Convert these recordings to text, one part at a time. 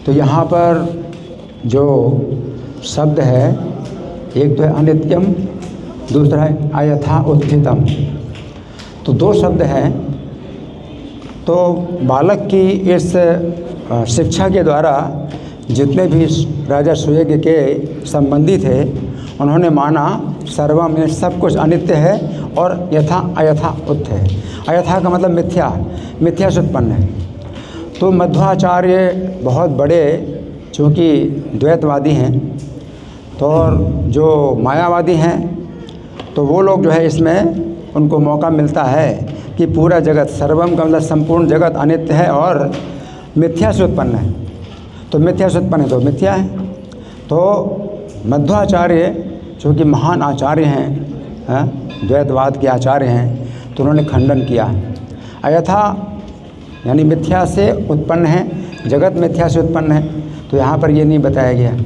तो यहाँ पर जो शब्द है, एक तो है अनित्यम, दूसरा है अयथा उत्थितम। तो दो शब्द हैं। तो बालक की इस शिक्षा के द्वारा जितने भी राजा सुयज्ञ के संबंधी थे, उन्होंने माना सर्वम में सब कुछ अनित्य है और यथा अयथा उत्थ है। अयथा का मतलब मिथ्या, मिथ्या से उत्पन्न है। तो मध्वाचार्य बहुत बड़े चूँकि द्वैतवादी हैं, तो और जो मायावादी हैं, तो वो लोग जो है इसमें उनको मौका मिलता है कि पूरा जगत, सर्वम का मतलब संपूर्ण जगत अनित्य है और मिथ्या से उत्पन्न है। तो मिथ्या से उत्पन्न है तो मिथ्या है। तो मध्वाचार्य चूँकि महान आचार्य हैं, द्वैतवाद के आचार्य हैं, तो उन्होंने खंडन किया। अयथा यानी मिथ्या से उत्पन्न है, जगत मिथ्या से उत्पन्न है, तो यहाँ पर ये नहीं बताया गया।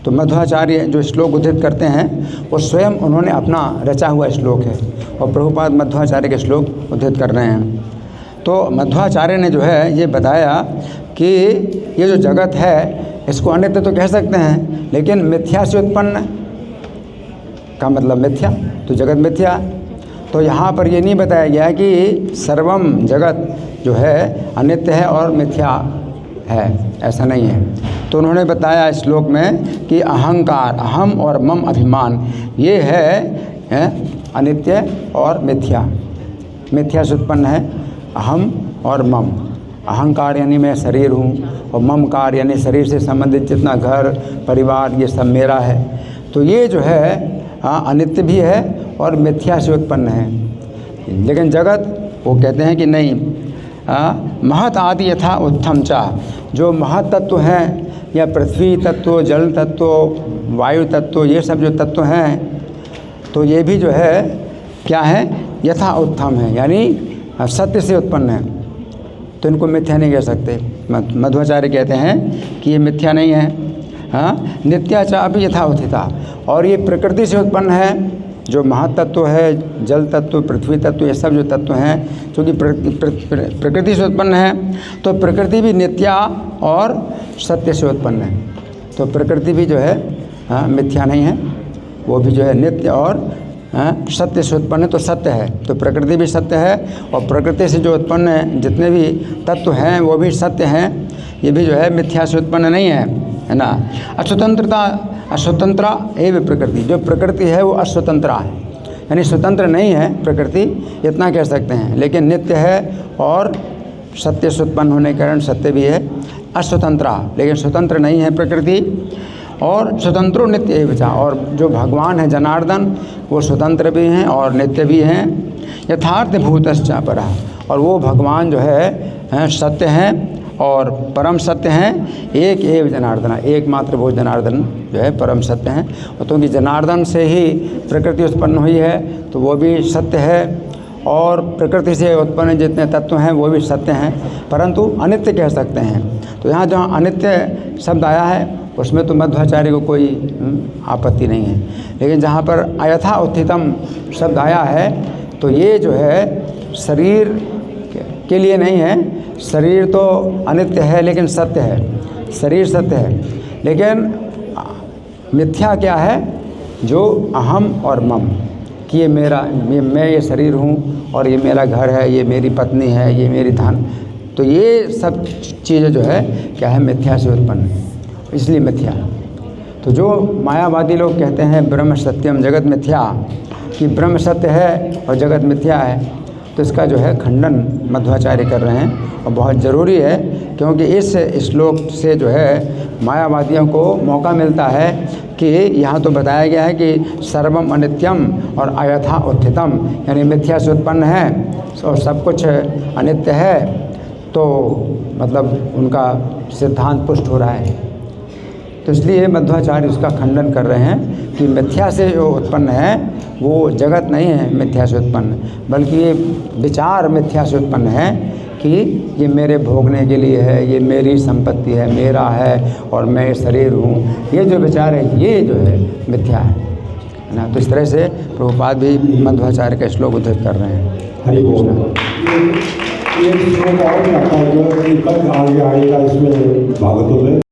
तो मध्वाचार्य जो श्लोक उद्धृत करते हैं वो स्वयं उन्होंने अपना रचा हुआ श्लोक है, और प्रभुपाद मध्वाचार्य के श्लोक उद्धृत कर रहे हैं। तो मध्वाचार्य ने जो है ये बताया कि ये जो जगत है इसको अनित्य तो कह सकते हैं, लेकिन मिथ्या से उत्पन्न का मतलब मिथ्या, तो जगत मिथ्या। तो यहाँ पर ये नहीं बताया गया कि सर्वम जगत जो है अनित्य है और मिथ्या है, ऐसा नहीं है। तो उन्होंने बताया श्लोक में कि अहंकार, अहम और मम अभिमान, ये है अनित्य और मिथ्या, मिथ्या से उत्पन्न है अहम और मम। अहंकार यानी मैं शरीर हूँ, और ममकार यानी शरीर से संबंधित जितना घर परिवार ये सब मेरा है। तो ये जो है अनित्य भी है और मिथ्या से उत्पन्न है। लेकिन जगत वो कहते हैं कि नहीं, महत आदि यथा उत्थम चा, जो महत तत्व हैं या पृथ्वी तत्व, जल तत्व, वायु तत्व, ये सब जो तत्व हैं, तो ये भी जो है क्या है, यथा उत्थम है, यानी सत्य से उत्पन्न है। तो इनको मिथ्या नहीं कह सकते। मध्वाचार्य कहते हैं कि ये मिथ्या नहीं है। नित्याचा अभी यथा उत्थिता, और ये प्रकृति से उत्पन्न है। जो महातत्व है, जल तत्व, पृथ्वी तत्व, ये सब जो तत्व हैं, क्योंकि प्रकृति से उत्पन्न है, तो प्रकृति भी नित्या और सत्य से उत्पन्न है। तो प्रकृति भी जो है मिथ्या नहीं है, वो भी जो है नित्य और सत्य से उत्पन्न है, तो सत्य है। तो प्रकृति भी सत्य है, और प्रकृति से जो उत्पन्न है जितने भी तत्व हैं वो भी सत्य हैं। ये भी जो है मिथ्या से उत्पन्न नहीं है ना। अस्वतंत्रता, अस्वतंत्रा एवं प्रकृति, जो प्रकृति है वो अस्वतंत्रा है, यानी स्वतंत्र नहीं है प्रकृति, इतना कह सकते हैं। लेकिन नित्य है और सत्य से उत्पन्न होने के कारण सत्य भी है। अस्वतंत्रा, लेकिन स्वतंत्र नहीं है प्रकृति। और स्वतंत्रो नित्य एवं, और जो भगवान है जनार्दन, वो स्वतंत्र भी हैं और नित्य भी हैं। यथार्थ भूतश्चा परा, और वो भगवान जो है सत्य हैं और परम सत्य हैं। एक एव जनार्दन, एकमात्र वो जनार्दन जो है परम सत्य हैं। और क्योंकि जनार्दन से ही प्रकृति उत्पन्न हुई है, तो वो भी सत्य है, और प्रकृति से उत्पन्न जितने तत्व हैं वो भी सत्य हैं, परंतु अनित्य कह सकते हैं। तो यहाँ जहाँ अनित्य शब्द आया है उसमें तो मध्वाचार्य को कोई आपत्ति नहीं है। लेकिन जहाँ पर अयथा उत्थितम शब्द आया है, तो ये जो है शरीर के लिए नहीं है। शरीर तो अनित्य है लेकिन सत्य है, शरीर सत्य है। लेकिन मिथ्या क्या है, जो अहम और मम, कि ये मेरा, मैं ये शरीर हूँ और ये मेरा घर है, ये मेरी पत्नी है, ये मेरी धन, तो ये सब चीज़ें जो है क्या है, मिथ्या से उत्पन्न है, इसलिए मिथ्या। तो जो मायावादी लोग कहते हैं ब्रह्म सत्यम जगत मिथ्या, कि ब्रह्म सत्य है और जगत मिथ्या है, तो इसका जो है खंडन मध्वाचार्य कर रहे हैं, और बहुत ज़रूरी है, क्योंकि इस श्लोक से जो है मायावादियों को मौका मिलता है कि यहाँ तो बताया गया है कि सर्वम अनित्यम और अयथा उत्थितम, यानी मिथ्या से उत्पन्न है और सब कुछ अनित्य है, तो मतलब उनका सिद्धांत पुष्ट हो रहा है। तो इसलिए मध्वाचार्य उसका खंडन कर रहे हैं कि मिथ्या से जो उत्पन्न है वो जगत नहीं है मिथ्या से उत्पन्न, बल्कि ये विचार मिथ्या से उत्पन्न है कि ये मेरे भोगने के लिए है, ये मेरी संपत्ति है, मेरा है और मैं शरीर हूँ, ये जो विचार है ये जो है मिथ्या है ना। तो इस तरह से प्रभुपाद भी मध्वाचार्य का श्लोक उद्धृत कर रहे हैं। हरे कृष्ण। ये श्लोक और आता है जो कल आगे आएगा इसमें भागवतों में।